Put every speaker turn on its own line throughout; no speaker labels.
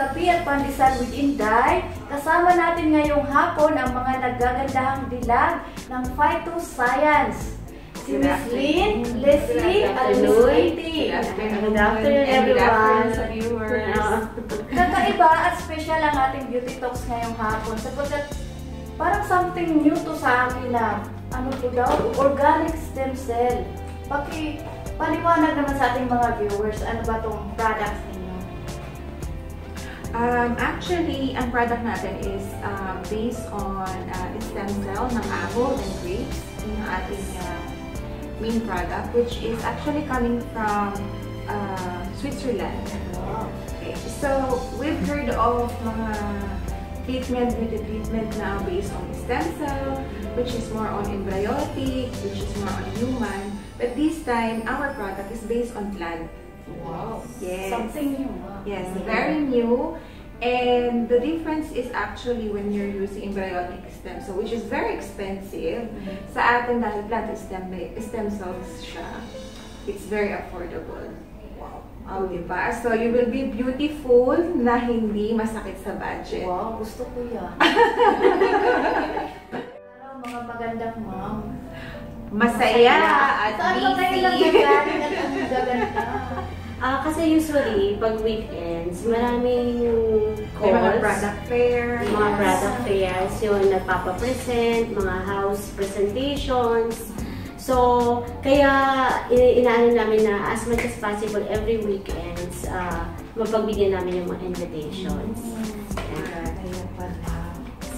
Kape at Pandesal with Inday. Kasama natin ngayong hapon ang mga naggagandahang dilag ng Phytoscience. Si Miss Lynn, Leslie, at Miss Katie.
Good afternoon, everyone. Sa viewers.
Kakaiba at special ang ating beauty talks ngayong hapon sapagkat parang something new to sa akin na ano to daw, organic stem cell. Paliwanag naman sa ating mga viewers, ano ba tong products ninyo?
Actually, ang product natin is based on stem cell ng apple and grapes. Yung ating main product, which is actually coming from Switzerland. Okay. So, we've heard of mga beauty treatment now based on stem cell, which is more on embryonic, which is more on human. But this time, our product is based on plant.
Wow!
Yes.
Something new.
Yes, very new. And the difference is actually when you're using embryonic stem cell, which is very expensive. Sa atin, dahil plant stem cells siya, it's very affordable. Wow. Oh, diba? So, you will be beautiful na hindi masakit sa budget.
Wow, gusto ko yan. Mga magandang mom.
Masaya at
saan
busy.
Saan ba kayo nagagaling at ang gaganda?
Kasi usually, pag weekends, maraming calls.
May mga product fairs.
Mga product fairs, yung nagpapapresent, mga house presentations. So, kaya inaano namin na as much as possible every weekends, mapagbigyan namin yung mga invitations.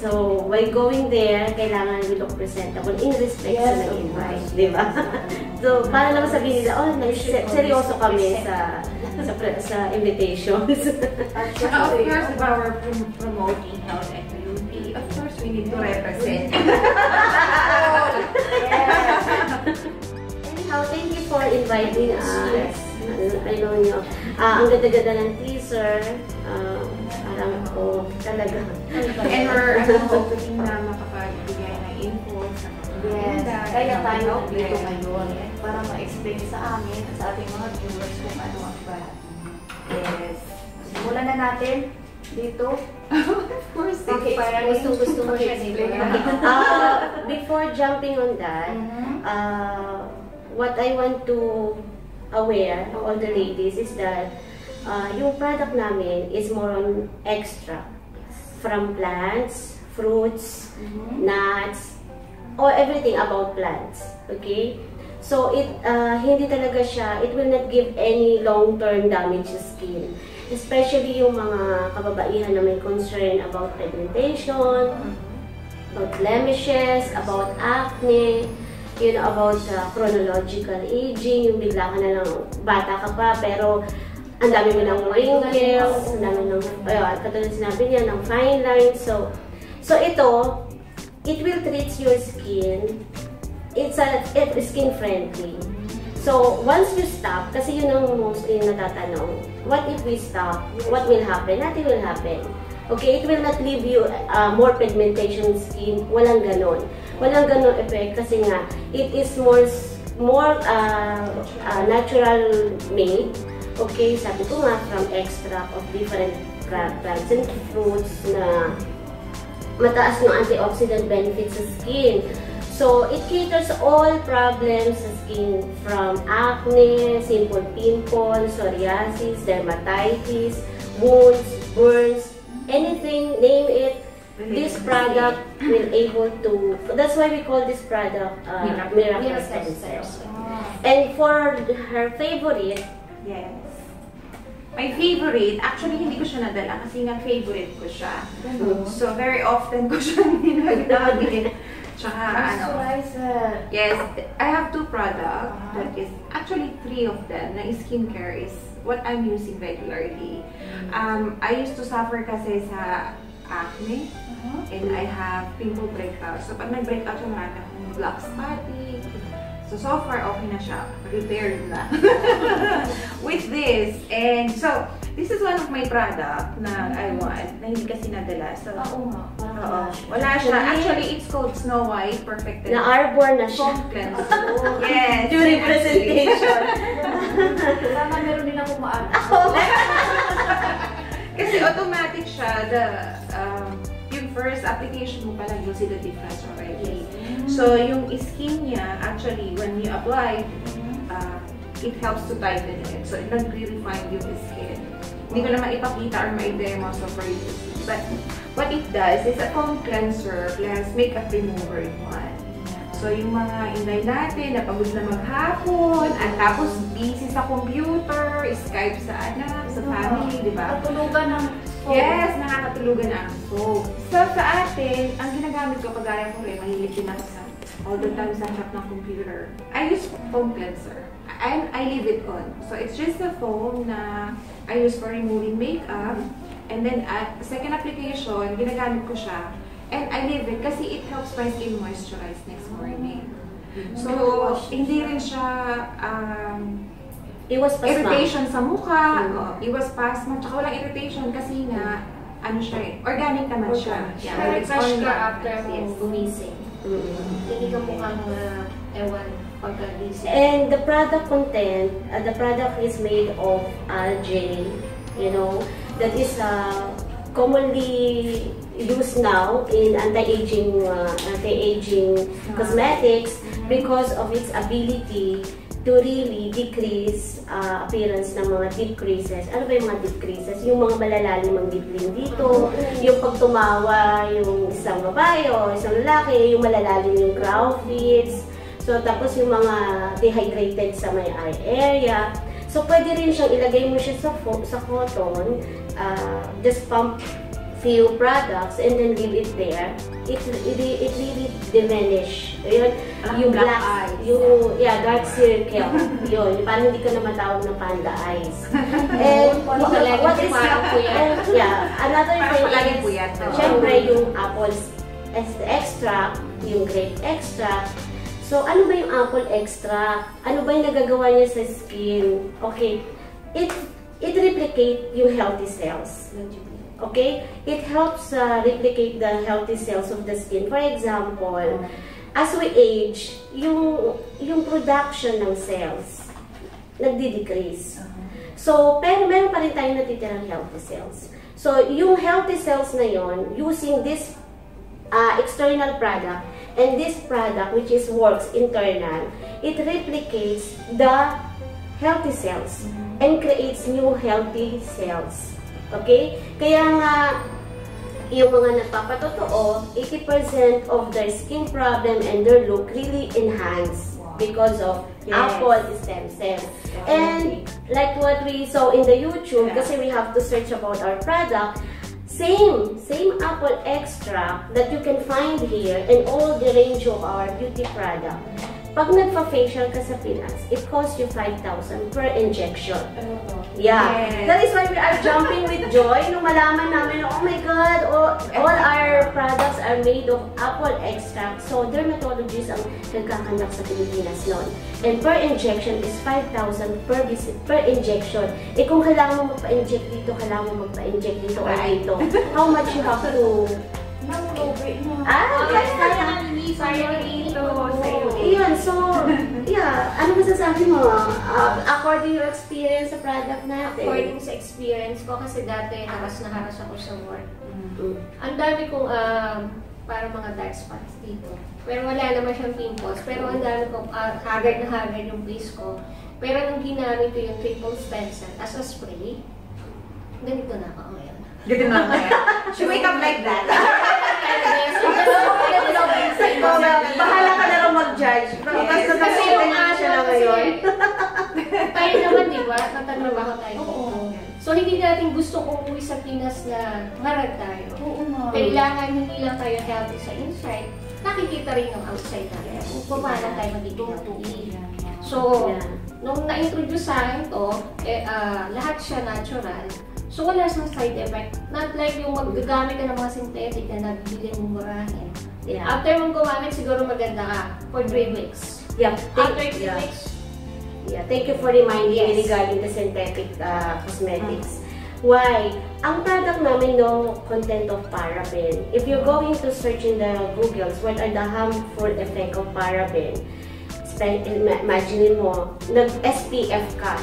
So, while going there, kailangan we look presentable in respect sa nag-invite, di ba? So, para naman sabihin nila, oh, seryoso kami sa invitations.
Of course, if we're promoting health and beauty, of course, we need to represent.
Anyhow, thank you for inviting us. I know nyo. Ang ganda-ganda ng teaser. Parang po talaga.
And we're hoping na makapagbigay ng info sa mga
kaya tayo dito ngayon para ma-explain sa amin at sa ating mga viewers kung ano ang product.
Yes.
Simulan na natin dito.
Of course,
okay,
parang gusto mo siya dito. Before jumping on that, what I want to aware all the ladies is that yung product namin is more on extract from plants, fruits, nuts, or everything about plants. Okay? So, hindi talaga siya, it will not give any long-term damage to skin. Especially yung mga kababaihan na may concern about pigmentation, about blemishes, about acne, about chronological aging, yung bigla ka na lang, bata ka pa, pero ang dami mo ng wrinkles, ang dami ng, katulad sinabi niya, ng fine lines. So ito, it will treat your skin. It's skin friendly. So, once you stop, kasi yun ang mostly natatanong, what if we stop? What will happen? Nothing will happen. Okay, it will not leave you more pigmentation skin. Walang ganon. Walang ganon effect kasi nga, it is more natural made. Okay, sabi ko nga, from extract of different plants and fruits na mataas ng antioxidant benefits sa skin. So, it caters all problems sa skin from acne, simple pimples, psoriasis, dermatitis, wounds, burns, anything, name it. This product will able to, that's why we call this product Miracle Stem Cells. And for her favorite,
yes. My favorite, actually hindi ko siya nadala kasi nga favorite ko siya. So very often ko siya ninagamit. Tsaka
moisturizer.
Yes, I have two products. That is actually 3 of them. Na skincare is what I'm using regularly. I used to suffer kasi sa acne and I have pimple breakouts. So pag nag-breakout siya, marami akong black spotting. So far, okay na siya. Repaired na. With this. And so, this is one of my product na I want, na hindi kasi nadala. So, wala siya. Actually, it's called Snow White Perfected.
Na-arbor na siya.
Yes.
During presentation.
Sana meron din ako maano.
Kasi automatic siya. Yung first application mo pa lang, you'll see the difference already. So, yung skin niya, actually, when you apply, it helps to tighten it. So, it nag-refine yung skin. Hindi ko naman ipakita or ma-demo so for you to see. But, what it does is a foam cleanser plus makeup remover in one. So, yung mga inday natin, napagod na maghapon, at tapos busy sa computer, Skype sa anak, sa family, di ba?
Katulugan ng foam.
Yes, nakakatulugan ang foam. So, sa atin, ang ginagamit ko, kagaya ko rin, mahilig din ako sa all the time sa harap ng computer. I use foam cleanser. I leave it on. So, it's just a foam na I use for removing makeup. And then, at second application, ginagamit ko siya. And I leave it kasi it helps my skin moisturize next morning. So, hindi rin siya
Iwas pasma.
irritation sa mukha. Iwas pasma. Tsaka walang irritation kasi nga, ano siya eh, organic naman siya.
Yeah,
It's
fresh ka
organic.
after mo gumising. Hindi ka mukhang, ewan, pagkagising.
And the product content, the product is made of algae, you know, that is commonly used now in anti-aging cosmetics because of its ability to really decrease appearance ng mga deep creases. Ano ba yung mga deep creases? Yung mga malalalim ang dimpling dito, yung pag tumawa, yung isang babae o isang lalaki, yung malalalim yung brow fits. So, tapos yung mga dehydrated sa may eye area. So, pwede rin siyang ilagay mo siya sa cotton, just pump few products and then leave it there. It really diminish. Yun, yung black eyes. Yung, dark circle. Yun, parang hindi ka na matawag na panda eyes. And what is another thing is, syempre yung apples extract, yung grape extract. So, ano ba yung apple extract? Ano ba yung nagagawa niya sa skin? Okay, it replicate yung healthy cells. Okay? It helps replicate the healthy cells of the skin. For example, as we age, yung production ng cells nagdi-decrease. So, pero meron pa rin tayong natitirang healthy cells. So, yung healthy cells na yon, using this external product and this product which is works internal, it replicates the healthy cells and creates new healthy cells. Okay? Kaya nga, yung mga nagpapatotoo, 80% of their skin problem and their look really enhance because of apple stem cells. And like what we saw in the YouTube, kasi we have to search about our product, same apple extract that you can find here in all the range of our beauty product. Pag nagpa-facial ka sa Pinas, it costs you 5,000 per injection. Yeah. Yes. That is why we are jumping with joy nung malaman namin, oh my God, all our products are made of apple extract. So, dermatologists ang nagkakandak sa Pilipinas noon. And per injection is 5,000 per injection. Eh kung kailangan mo magpa-inject dito, kailangan mo magpa-inject dito or dito. How much you have to...
Sayang dito sa'yo.
Yun, so, ano masasabi mo? According to experience sa product natin?
According sa experience ko, kasi dati haras na haras ako sa work. Ang dami kong para mga dark spots dito. Pero wala naman siyang pimples. Pero ang dami kong haggard na haggard yung face ko. Pero nung ginamit ko yung triple Spencer as a spray, ganito na ako ngayon.
Ganito na ako ngayon. She wake up like that.
Bahala ka na lang mag-judge. Kasi yung siya na ngayon.
Tayo naman, di ba? Natatrabaho tayo dito. So, hindi natin gusto kung uwi sa Pinas na marag tayo. Kailangan hindi lang tayo healthy sa inside, nakikita rin yung outside natin. Kung paano tayo magiging healthy. So, nung na-introduce sa akin to, lahat siya natural. So, wala siyang side effect. Not like yung maggagamit ka ng mga synthetic na nagbili mong murahin. After mong gumamit, siguro maganda ka for 3 weeks. After 3 weeks,
thank you for reminding me regarding the synthetic cosmetics. Why? Ang product namin, no content of paraben. If you're going to search in the Googles, what are the harmful effect of paraben? Imagine mo, nag-SPF ka.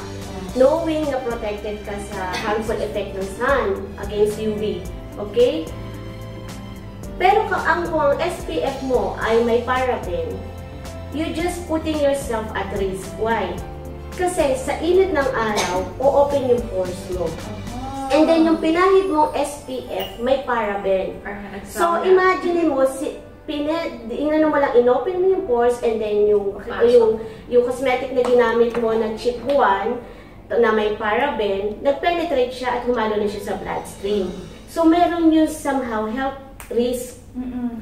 knowing na protected ka sa harmful effect ng sun against UV. Okay? Pero kung ang SPF mo ay may paraben, you're just putting yourself at risk. Why? Kasi sa init ng araw, o-open yung pores mo. And then yung pinahid mong SPF, may paraben. So imagine mo, inano mo lang, inopen mo yung pores, and then yung cosmetic na ginamit mo na cheap one, na may paraben, nag-penetrate siya at humalo na siya sa bloodstream. So meron yung somehow health risk.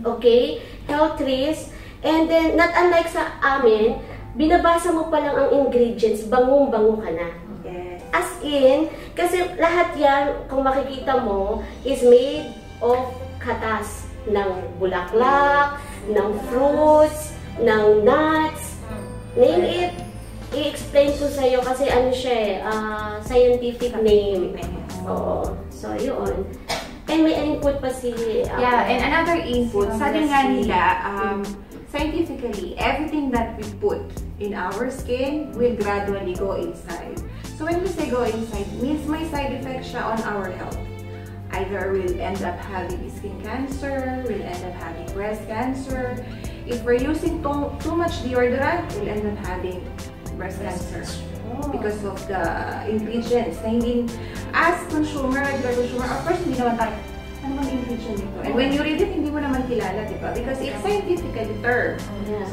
Okay? Health risk. And then, not unlike sa amin, binabasa mo pa lang ang ingredients, bangong-bango ka na.
Yes.
As in, kasi lahat yan, kung makikita mo, is made of katas ng bulaklak, ng fruits, ng nuts, name it. I-explain ko sa'yo kasi ano siya scientific name. Oo. So, yun. And may input pa si...
yeah, and another input, sabi nga nila, scientifically, everything that we put in our skin will gradually go inside. So when we say go inside, means may side effects siya on our health. Either we'll end up having skin cancer, we'll end up having breast cancer. If we're using too much deodorant, we'll end up having breast cancer. Because of the ingredients na hindi, as consumer, regular consumer, of course, hindi naman tayo, ano bang ingredient nito? And when you read it, hindi mo naman kilala, diba? Because it's scientifically term.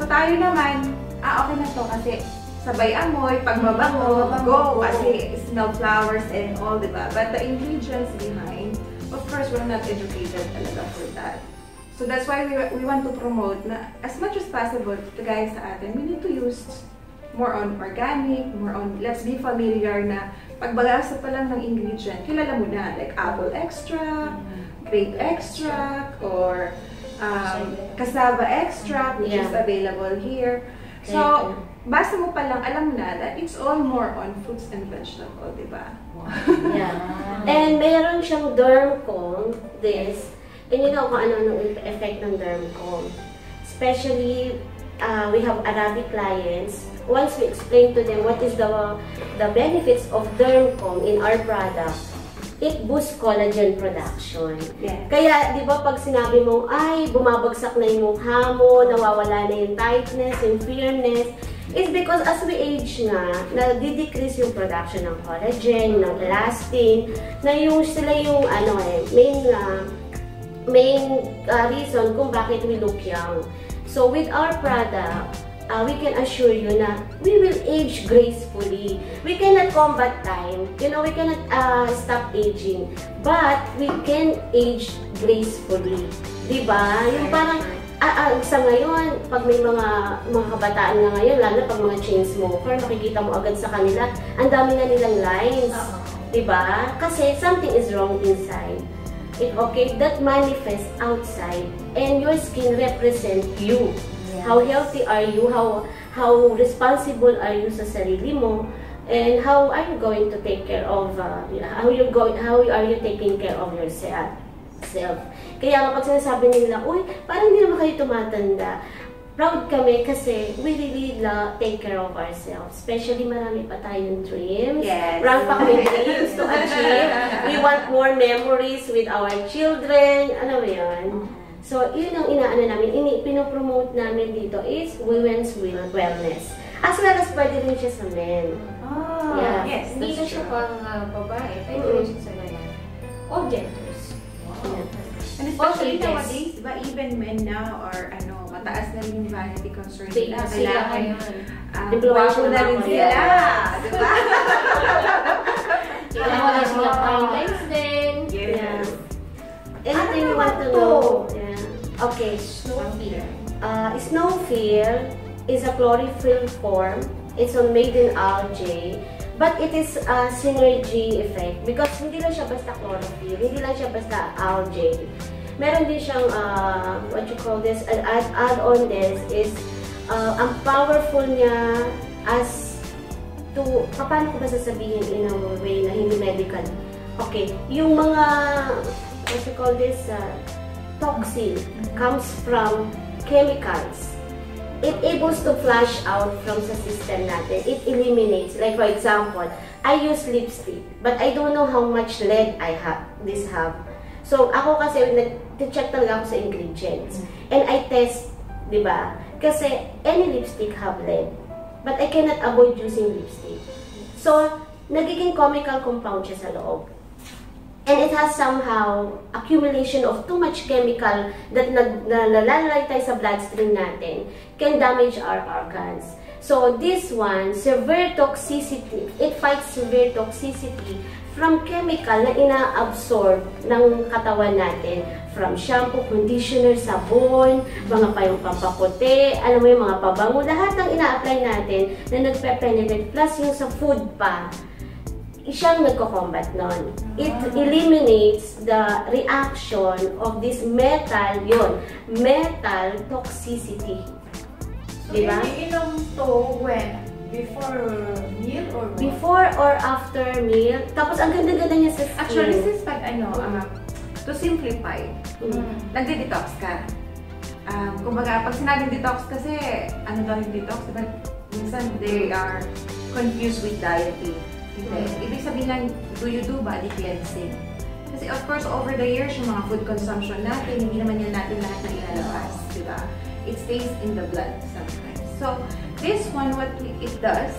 So tayo naman, okay na to kasi sabay amoy, pag mabango, go, kasi smell flowers and all, diba? But the ingredients behind, of course, we're not educated talaga for that. So that's why we want to promote na as much as possible, kagaya sa atin, we need to use more on organic, more on, let's be familiar na pagbagasa pa lang ng ingredient, kilala mo na, like apple extract, grape extract, or cassava extract, which is available here. So, basa mo pa lang, alam mo na that it's all more on fruits and vegetables, di ba?
Yeah. And mayroon siyang Dermcom, this, and you know kung ano ang effect ng Dermcom. Especially, we have Arabic clients. Once we explain to them what is the benefits of Dermcom in our product, it boosts collagen production.
Yes.
Kaya, di ba, pag sinabi mong, ay, bumabagsak na yung mukha mo, nawawala na yung tightness, yung firmness, it's because as we age nga, na-decrease yung production ng collagen, ng elastin, na yung sila yung, main reason kung bakit we look young. So, with our product, we can assure you na we will age gracefully. We cannot combat time. You know, we cannot stop aging. But we can age gracefully. Diba? Yung parang, sa ngayon, pag may mga kabataan nga ngayon, lalo pag mga chain smoker, makikita mo agad sa kanila, ang dami na nilang lines. Diba? Kasi something is wrong inside. That manifests outside. And your skin represents you. How healthy are you? How responsible are you sa sarili mo? And how are you going to take care of how are you taking care of yourself? Kaya kapag sinasabi nila, uy, parang hindi naman kayo tumatanda. Proud kami kasi we really take care of ourselves. Especially marami pa tayong dreams.
Yes.
Marami pa kami dreams to achieve. We want more memories with our children. Ano ba yun? So, yun ang inaano namin, pinopromote namin dito is women's wellness. As well as pwede rin siya sa men.
Yeah.
Yes,
Hindi na siya pang babae, pwede rin siya sa bayan. All genders.
Yeah.
And especially nowadays, diba, even men now are, mataas na rin yung vanity concern nila. Kailangan, gwapo na rin sila. Diba?
Kailangan wala silang fine lines din.
Yes.
Anything you want to know? Okay.
Snowfield.
Snowfield is a chlorophyll form. It's made in algae. But it is a synergy effect because hindi lang siya basta chlorophyll, hindi lang siya basta algae. Meron din siyang, what you call this, add on this is, ang powerful niya as to, paano ko ba sasabihin in a way na hindi medical? Okay, yung mga, what you call this, toxin comes from chemicals. It able to flush out from sa system natin. It eliminates. Like for example, I use lipstick, but I don't know how much lead this have. So, ako kasi, nag-check talaga ako sa ingredients. And I test, di ba? Kasi, any lipstick have lead. But I cannot avoid using lipstick. So, nagiging chemical compound siya sa loob. And it has somehow accumulation of too much chemical that nalalagay tayo sa bloodstream natin can damage our organs. So this one, severe toxicity, it fights severe toxicity from chemical na ina-absorb ng katawan natin. From shampoo, conditioner, sabon, mga payong pampaputi, alam mo yung mga pabango, lahat ng ina-apply natin na nagpe-penetrate, plus yung sa food pa, siyang nagko-combat nun. It eliminates the reaction of this metal toxicity.
So,
diba?
iniinom to when? Before meal or what?
Before or after meal. Tapos, ang ganda-ganda niya sa skin.
Actually, this is pag to simplify, nagde-detox ka. Kumbaga, pag sinabing detox kasi, ano daw yung detox? Diba? Minsan, they are confused with dieting. Hindi. Ibig sabihin lang, do you do body cleansing? Kasi of course, over the years, yung mga food consumption natin, hindi naman yan natin lahat na ilalabas, diba? It stays in the blood sometimes. So, this one, what it does,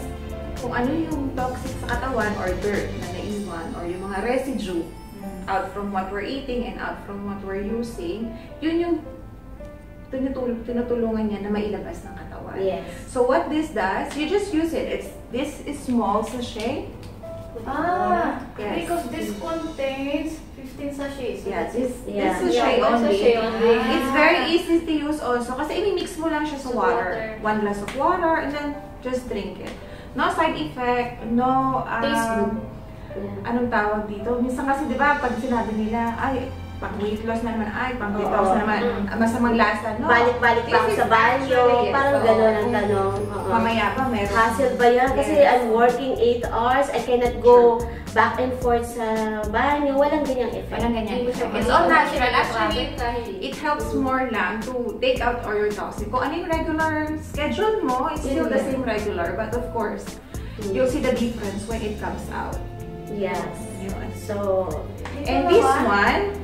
kung ano yung toxic sa katawan or dirt na naiwan or yung mga residue out from what we're eating and out from what we're using, yun yung tinutulungan niya na mailabas ng katawan.
Yes.
So what this does, you just use it. This is small sachet.
Yes. Because this contains 15 sachets. So
Yeah, this
Yeah.
sachet
one
only.
sachet only.
It's very easy to use also kasi i-mix mo lang siya sa water. 1 glass of water and then just drink it. No side effect, no
Taste good.
Anong tawag dito? Minsan kasi 'di ba pag sinabi nila, ay pang weight loss na naman, ay pang detox na naman, masamang lasa, no?
Balik-balik pa ako sa banyo, parang gano'n ang tanong.
Mamaya pa meron.
Hassle ba yan? Kasi I'm working 8 hours, I cannot go back and forth sa banyo. Walang ganyang effect.
Walang ganyan.
Hindi mo siya
It's all
pwede
natural. Actually,
kahit
it helps more lang to take out all your toxin. Kung ano yung regular schedule mo, it's still the same regular. But of course, you'll see the difference when it comes out.
Yes.
Yun.
So,
And this one,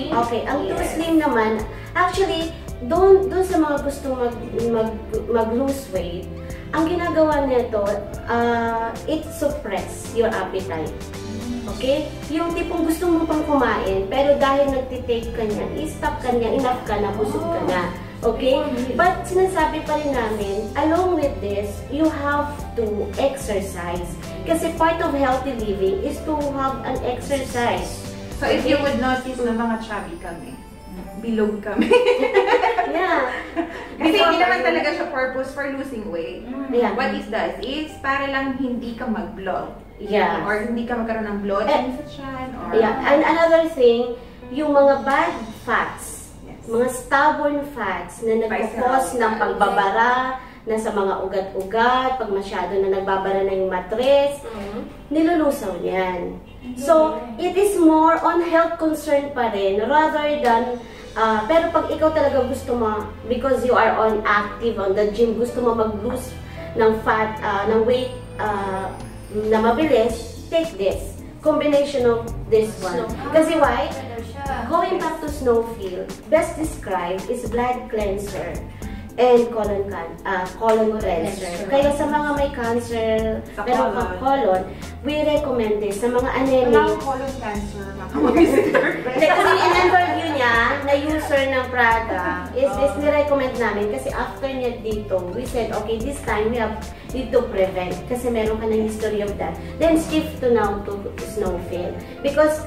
okay, ang Too Slim naman, actually, doon sa mga gustong mag-lose weight, ang ginagawa nito, it suppress your appetite. Okay? Yung tipong gusto mo pang kumain, pero dahil nagtitake ka niya, i-stop ka niya, enough ka na, busog ka na. Okay? But sinasabi pa rin namin, along with this, you have to exercise. Kasi part of healthy living is to have an exercise.
so if you would notice na mga chubby kami, bilog kami.
Yeah.
Kasi hindi naman talaga siya purpose for losing weight.
Yeah.
What it does is para lang hindi ka mag-bloat.
Yeah.
Or hindi ka magkaroon ng bloating sa tiyan. Or
Yeah. And another thing, yung mga bad fats,
Yes.
mga stubborn fats na nagpo-cause ng pagbabara, na sa mga ugat-ugat, pag masyado na nagbabara na yung matres, nilulusaw niyan. So, it is more on health concern pa rin, rather than, pero pag ikaw talaga gusto mo, because you are on active on the gym, gusto mo mag-lose ng fat, ng weight na mabilis, take this. Combination of this one. Kasi why? Going back to Snowfield, best described is blood cleanser and colon cleanser. Kaya sa mga may cancer, meron kang colon, we recommend this. Sa mga anemic.
Walang colon cancer, mga
Kasi in-interview niya na user ng Prada, is this ni-recommend namin kasi after niya dito, we said, okay, this time we need to prevent kasi meron ka ng history of that. Then shift to now to Snowfield. Because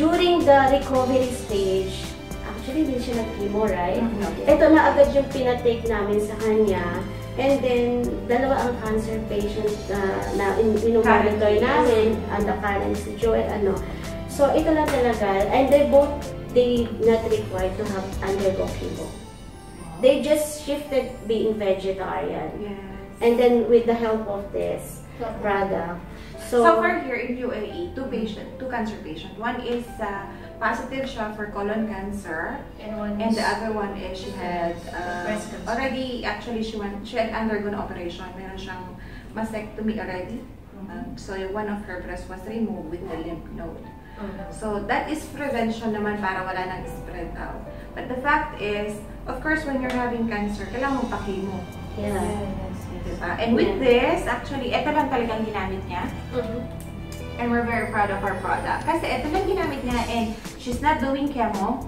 during the recovery stage, actually, hindi siya nag-chemo, right? Ito na agad yung pinatake namin sa kanya. And then, dalawa ang cancer patient na in-monitor namin. Ang Karen, si Joel, So, ito lang talaga. And they not required to have undergo chemo. They just shifted being vegetarian.
Yes.
And then, with the help of this product.
So far here in UAE, two cancer patients. One is positive siya for colon cancer, and the other one is she had
breast cancer.
already, actually she had undergone operation. Meron siyang mastectomy already. So one of her breasts was removed with the lymph node. So that is prevention naman para wala nang spread out. But the fact is, of course, when you're having cancer, kailangan mong pa-chemo.
Yeah.
Diba? And with this, actually, ito lang talagang ginamit niya. And we're very proud of our product. Kasi ito lang ginamit niya and she's not doing chemo.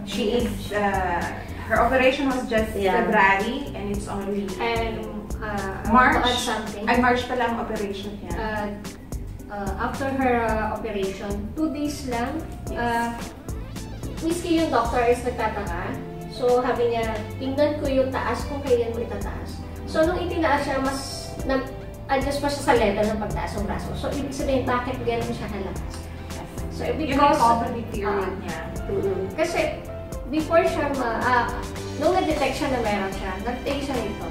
She is, her operation was just February and it's only March.
Something.
Ay, March pa lang operation niya.
After her operation, 2 days lang, miski yung doctor is nagtataka. So, sabi niya, tingnan ko yung taas kung kailan mo itataas. So, nung itinaas siya, mas adjust pa siya sa level ng pagtaas ng braso. So, ibig sabihin, bakit gano'n siya kalakas? So, because
yung recovery period niya.
Kasi, before siya nung na-detect siya na meron siya, nag-take siya nito.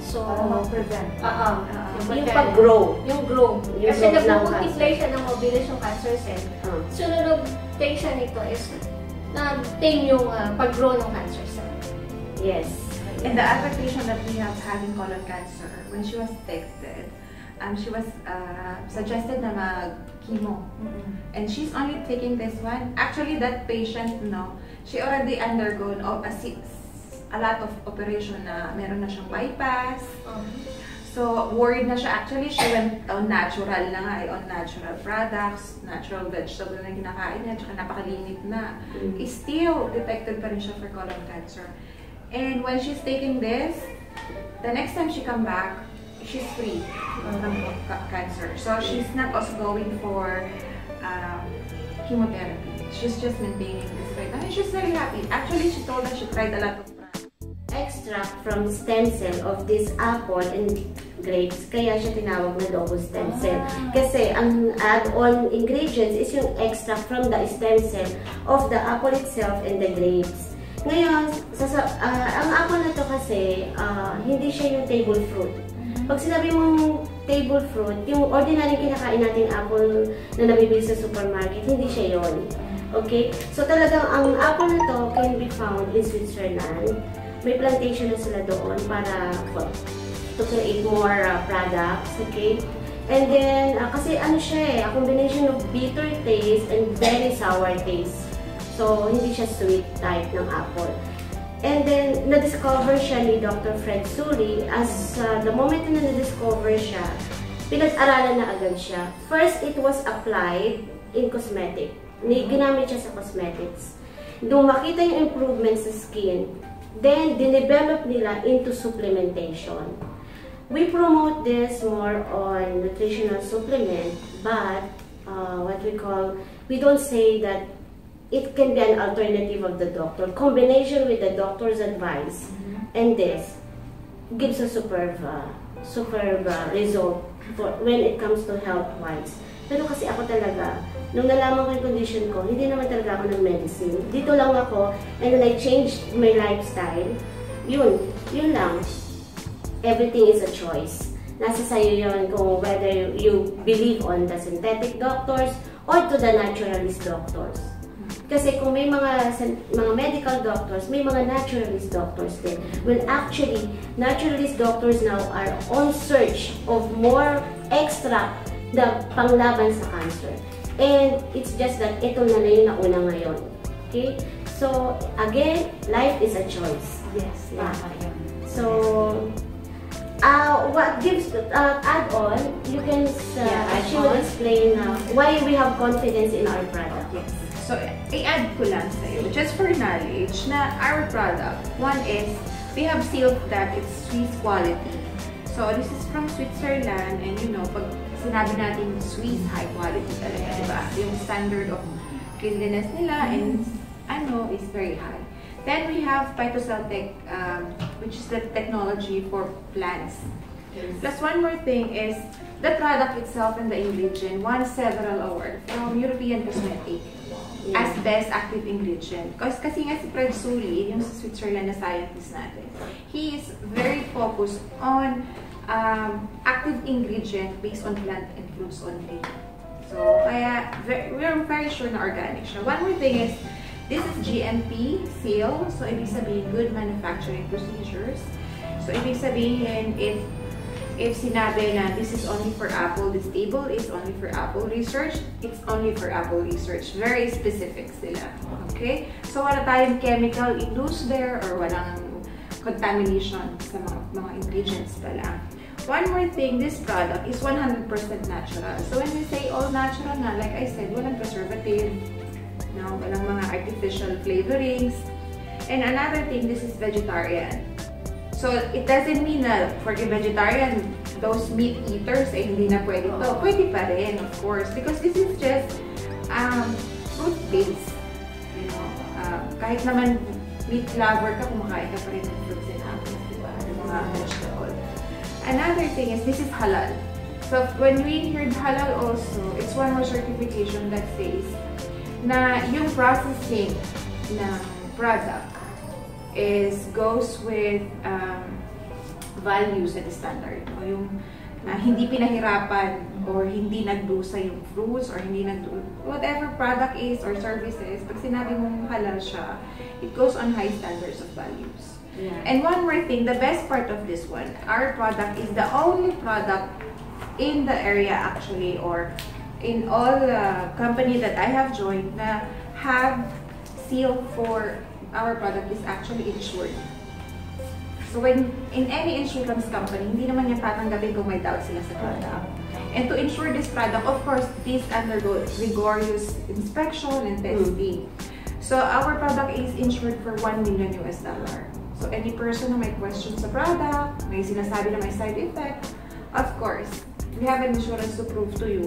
So,
para mag-prevent.
Yung pag-grow.
Yung grow.
Yung
Kasi nag-multiply siya ng mabilis yung cancer cell. So, nung nag-take siya nito is na-tame yung pag-grow ng cancer cell.
Yes.
And the other patient that we have having colon cancer, when she was detected, she was suggested na mag-chemo. And she's only taking this one. Actually, that patient, she already undergone a lot of operation na meron na siyang bypass. So, worried na siya. Actually, she went on natural na nga, on natural products, natural vegetable na kinakain niya, tsaka napakalimit na. Still, detected pa rin siya for colon cancer. And when she's taking this, the next time she come back, she's free from cancer. So, she's not also going for chemotherapy. She's just maintaining this right now. And she's very happy. Actually, she told us she tried a lot of
extract from stem cell of this apple and grapes. Kaya siya tinawag na double stem cell. Kasi ang add-on ingredients is yung extract from the stem cell of the apple itself and the grapes. Ngayon, ang apple na to kasi, hindi siya yung table fruit. Pag sinabi mong table fruit, yung ordinary kinakain nating apple na nabibili sa supermarket, hindi siya yon. Okay? So talagang ang apple na to can be found in Switzerland. May plantation na sila doon para to create more products, okay? And then, kasi ano siya a combination of bitter taste and very sour taste. So, hindi siya sweet type ng apple. And then, na-discover siya ni Dr. Fred Suli as the moment na na-discover siya, pinag-aralan na agad siya. First, it was applied in cosmetic. Ginamit siya sa cosmetics. Doon makita yung improvement sa skin, then, dinevelop nila into supplementation. We promote this more on nutritional supplement, but we don't say that it can be an alternative of the doctor. Combination with the doctor's advice and this gives a superb result for when it comes to health-wise. Pero kasi ako talaga, nung nalaman ko yung condition ko, hindi naman talaga ako ng medicine. Dito lang ako, and then I changed my lifestyle. Yun lang. Everything is a choice. Nasa sayo yun kung whether you believe on the synthetic doctors or to the naturalist doctors. Kasi kung may mga medical doctors, may mga naturalist doctors din. Well, actually, naturalist doctors now are on search of more extract na panglaban sa cancer. And it's just that ito na yung nauna ngayon. Okay? So, again, life is a choice.
Yes, tama yun.
So, what gives add-on, you can she will explain why we have confidence in our product.
Yes. So, i-add ko lang sa'yo, just for knowledge, na our product, one is, we have sealed that it's Swiss quality. So, this is from Switzerland, and pag sinabi natin Swiss, high quality talaga, diba? Yung standard of cleanliness nila and is very high. Then we have PhytoCellTech, which is the technology for plants. Yes. Plus one more thing is the product itself and the ingredient won several awards from European Cosmetic as best active ingredient. Kasi nga si Fred Suli, yung sa Switzerland na scientist natin, he is very focused on active ingredient based on plant and fruits only. So, kaya we're very sure na organic siya. One more thing is, this is GMP seal. So, ibig sabihin, good manufacturing procedures. So, ibig sabihin, if if sinabi na this is only for Apple, this table is only for Apple research, it's only for Apple research. Very specific sila. Okay? So, wala tayong chemical induced there or walang contamination sa mga ingredients pala. One more thing, this product is 100% natural. So, when we say all natural na, like I said, walang preservative, no, walang mga artificial flavorings. And another thing, this is vegetarian. So, it doesn't mean na for the vegetarian, those meat eaters, eh, hindi na pwede to. Pwede pa rin, of course. Because this is just fruit-based. You know, kahit naman meat lover ka, kumakain ka pa rin ng fruits and apples, diba? Ng mga vegetable. Another thing is, this is halal. So, when we heard halal also, it's one more certification that says na yung processing ng product goes with values and standard. O yung hindi pinahirapan or hindi nagdusa yung fruits or hindi whatever product is or services, pag sinabi mong halal siya, it goes on high standards of values.
Yeah.
And one more thing, the best part of this one, our product is the only product in the area actually, or in all the company that I have joined na have seal for our product is actually insured. So when in any insurance company, hindi naman niya tatanggapin kung may doubt sila sa product. And to insure this product, of course, this undergo rigorous inspection and testing. So our product is insured for $1 million. So any person na may question sa product, may sinasabi na may side effect, of course, we have an insurance to prove to you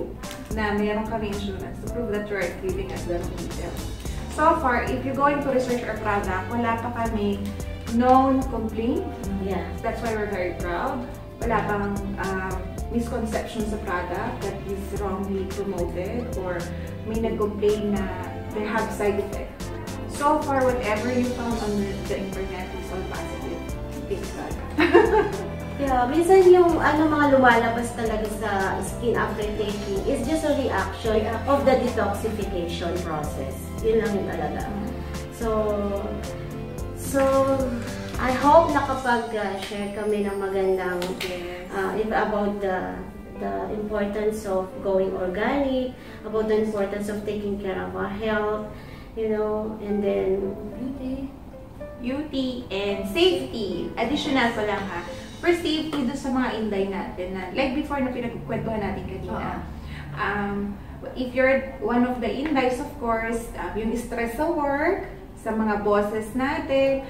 na mayroon kami insurance to prove that you are giving us the details. So far, if you're going to research our product, wala pa kami known complaint.
Yeah.
That's why we're very proud. Wala pang misconception sa product that is wrongly promoted or may nag-complain na they have side effect. So far, whatever you found on the internet is all positive. Thank God.
Yeah, minsan yung mga lumalabas talaga sa skin after taking is just a reaction of the detoxification process. Yun lang yung talaga. So I hope nakapag-share kami ng magandang about the importance of going organic, about the importance of taking care of our health, you know, and then
beauty and safety. Additional pa lang ha. For safety doon sa mga inday natin na, like before na pinagkukwentuhan natin kanina. If you're one of the indays, of course, yung stress sa work, sa mga bosses natin,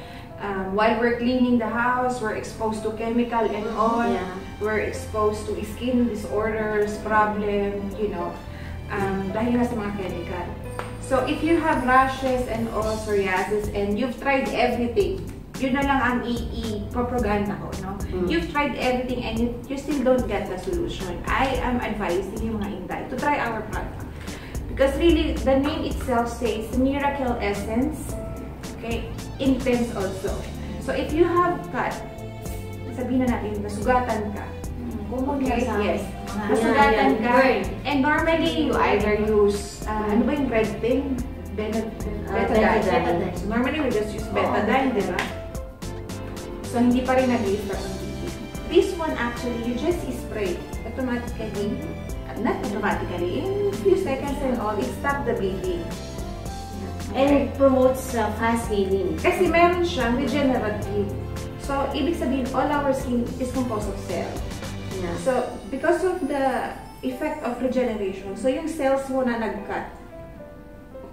while we're cleaning the house, we're exposed to chemical and all.
Yeah.
We're exposed to skin disorders, problem, you know, dahil nga sa mga chemical. So, if you have rashes and all, psoriasis, and you've tried everything, yun na lang ang i-propaganda ko, no? You've tried everything and you still don't get the solution. I am advising yung mga inday to try our product. Because really, the name itself says Miracle Essence, okay? Intense also. So, if you have cut, sabihin na natin, nasugatan ka. Okay, yes. Nasugatan ka. And normally, you either use, ano ba yung red thing? Betadine. So, normally, we just use betadine, di ba? So, hindi pa rin nag-i-start ang bleeding. This one, actually, you just spray automatically, not automatically, in a few seconds and all, it stops the bleeding.
and it promotes fast healing.
Kasi meron siyang regenerative. So, ibig sabihin, all our skin is composed of cells.
Yeah.
So, because of the effect of regeneration, so yung cells mo na nag-cut,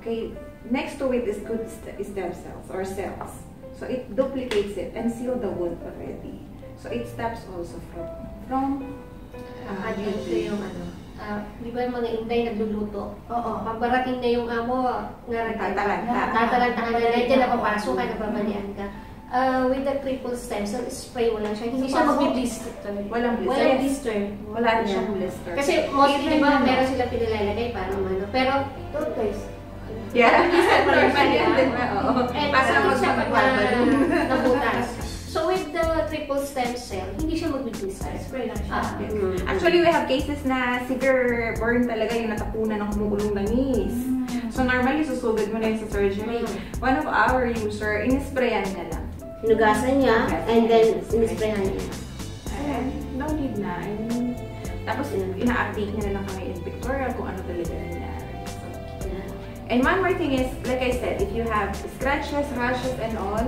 okay, next to it is good stem cells or cells. So, it duplicates it and seal the wound already. So, it stops also from
Ito yung di ba yung mga Inday nagluluto?
Oo.
Pag-barating na yung amo,
Tatalanta.
tatalanta ka na, nandiyan na papasok ka, nababalian ka. With the triple stem cell, spray mo lang siya. Hindi siya mag-blister.
Walang blister.
Walang blister.
Wala rin siyang blister.
Kasi mostly, di ba, meron sila pinilalagay parang ano. Pero,
Toothpaste.
Yeah.
normal yan.
Oo.
And
Para
so, siya pag
magpapabalo.
nabutas. So, with the triple stem cell, hindi siya mag-blister.
Spray lang siya.
Actually, we have cases na severe burn talaga yung natapunan ng kumukulong langis. So, normally, susugod mo na yun sa surgery. One of our user, inisprayan niya lang.
Hinugasan niya, and then sinisprayan niya.
And no need need na. I mean, tapos ina-update niya na lang kami in pictorial kung ano talaga nangyari. So, and one more thing is, like I said, if you have scratches, rashes, and all,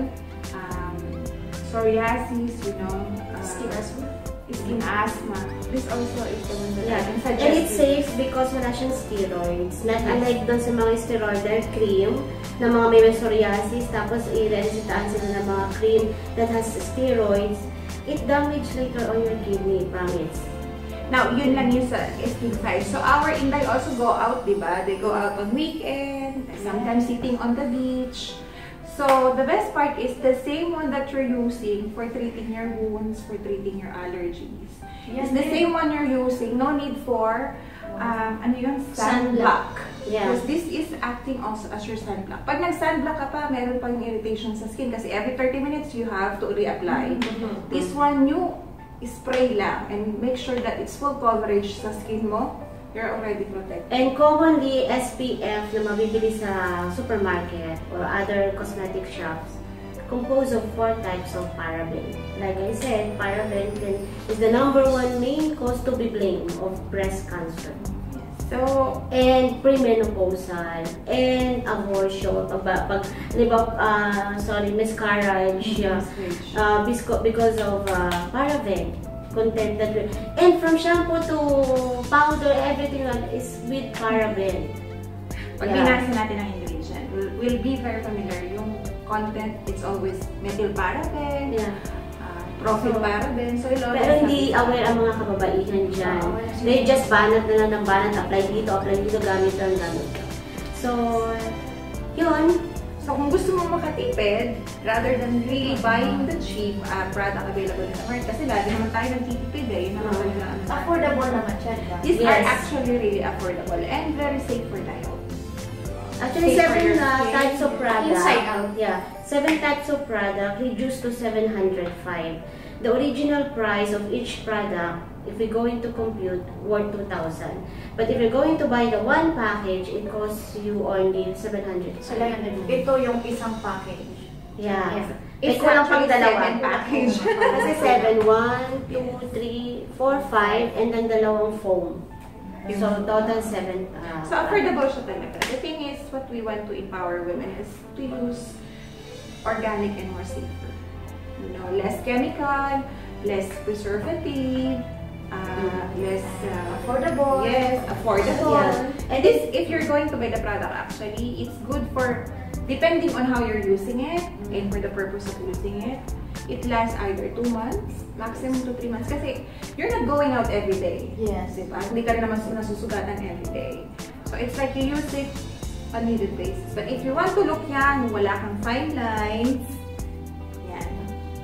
psoriasis, you know, skin asthma, this also is the one that I can suggest.
And it's safe because wala siyang steroids. Not unlike doon sa mga steroidal cream na mga may psoriasis, tapos i-resetahan sila ng mga cream that has steroids, it damage later on your kidney, promise.
Now, yun lang yung sa skin side. So, our Inday also go out, diba? They go out on weekend, sometimes sitting on the beach. So, the best part is the same one that you're using for treating your wounds, for treating your allergies. It's the same one you're using. No need for, ano yun? Sunblock. Because this is acting also as your sunblock. Pag nag-sunblock ka pa, meron pa yung irritation sa skin kasi every 30 minutes you have to reapply. This one, you spray lang and make sure that it's full coverage sa skin mo. You're already protected.
And commonly, SPF na mabibili sa supermarket or other cosmetic shops composed of 4 types of paraben. Like I said, paraben is the #1 main cause to be blamed of breast cancer.
So,
and premenopausal, and abortion, miscarriage, because of paraben content that and from shampoo to powder, everything is with paraben.
Pag binasa natin ang ingredient, we'll be very familiar. Yung content, it's always methyl paraben, propyl paraben. So,
pero hindi aware ang mga kababaihan dyan. They just banat na lang ng banat, apply dito, gamit lang. So, yun.
So, kung gusto mo makatipid, rather than really buying the cheap product available in the market, kasi lagi naman tayo nagtitipid eh.
Affordable naman siya.
These are actually really affordable and very safe for tayo.
Actually, 7 types of product.
Inside out.
7 types of product reduced to 705. The original price of each product, if we're going to compute, worth 2,000. But if you're going to buy the one package, it costs you only 700.
Ito yung isang package.
It's walang pang dalawa
package.
Kasi 7, 1, 2, 3, 4, 5, and then dalawang foam. So, total 7.
So, affordable siya talaga. The thing is, what we want to empower women is to use organic and more safer. You know, less chemical, less preservative, less
affordable.
Yes, affordable. And this, if you're going to buy the product, actually, it's good for, depending on how you're using it, and for the purpose of using it, it lasts either 2 months, maximum to 3 months. Kasi you're not going out every day.
Yes.
Diba? Hindi ka rin naman nasusugatan every day. So it's like you use it on a needed basis. But if you want to look young, wala kang fine lines, yan.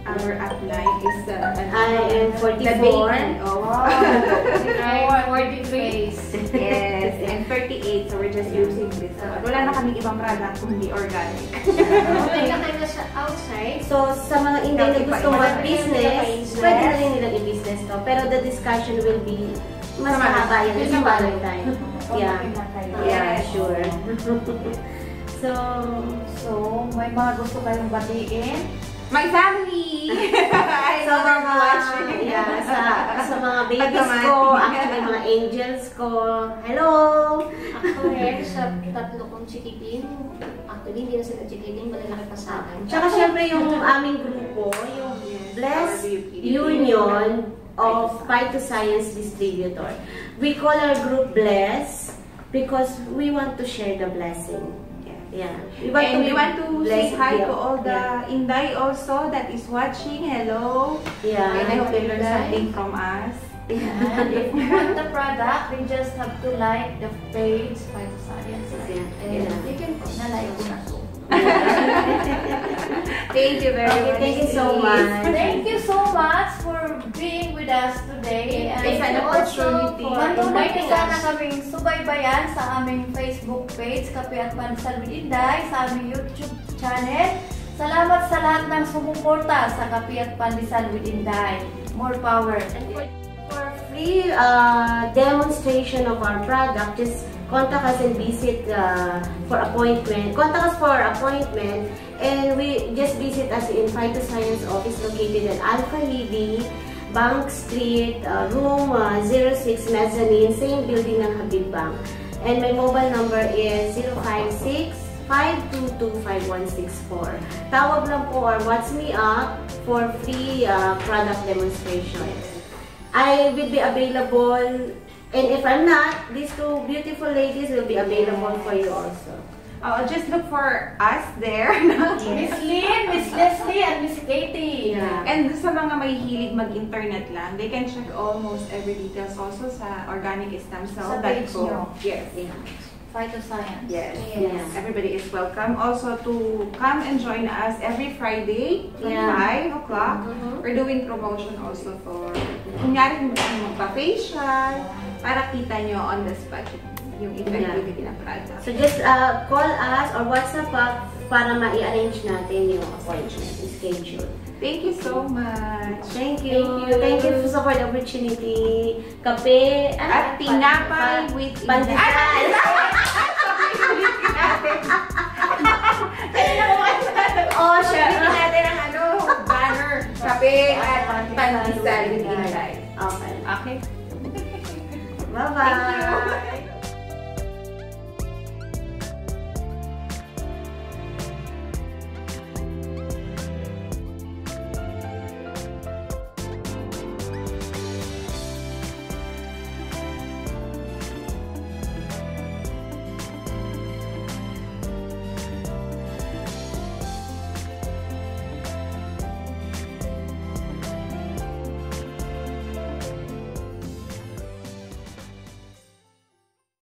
Our upline is
I am 44.
The baby.
For the face.
Yes, and 38. So we're just using this. Wala na kaming ibang product kung hindi organic.
When ka kayo sa outside,
so sa mga Inday na gusto mag-business, pwede na rin nilang i-business to. Pero the discussion will be mas mahaba yan sa following time. Sure.
So, may mga gusto kayong batiin?
My family! I
sa
love
mga,
watching.
sa mga babies ko, actually mga angels ko, hello!
ako rin sa 3 kong chikitin. Actually, hindi na sila chikitin, malalaki pa sa akin.
Tsaka syempre yung aming grupo, yung Bless Union of Phytoscience Distributor. We call our group Bless because we want to share the blessing. We want to say hi to all the Inday also that is watching. Hello. And I hope they learn something from us.
And if you want the product, you just have to like the page Phytoscience. And you can na-like ko na to.
Thank you very much.
Thank you so much.
Thank you so much for being with us today.
It's an opportunity.
Patuloy sana kaming subaybayan sa aming Facebook page, Kape at Pandesal with Inday, sa aming YouTube channel. Salamat sa lahat ng sumuporta sa Kape at Pandesal with Inday. More power.
And for free demonstration of our product, just contact us and visit for appointment. Contact us for appointment, and we just visit us in Phytoscience office located at Alpha Levy Bank Street, room 06 Mezzanine, same building ng Habib Bank. And my mobile number is 056-522-5164. Tawag lang po or WhatsApp me up for free product demonstrations. I will be available, and if I'm not, these two beautiful ladies will be available for you also.
Just look for us there.
Miss Lynn, Miss Leslie, and Miss Katie.
Yeah.
And sa mga may hilig mag-internet lang, they can check almost every details also sa
Sa page
organicstemcell.co.
nyo.
Yes.
Yeah.
Phytoscience.
Yes.
Yes.
Everybody is welcome. Also to come and join us every Friday at
Yeah.
5 o'clock. We're doing promotion also for kunyari magpa-facial para kita nyo on the spot yung effectivity ng product.
So just call us or WhatsApp up para ma-i-arrange natin yung appointment, schedule.
Thank you so much.
Thank you. Thank you for the opportunity. Kape
At tinapay with
pandesal.
Oh, sharing natin ang banner. Kape at pandesal with inday.
Okay.
Okay.
Bye-bye.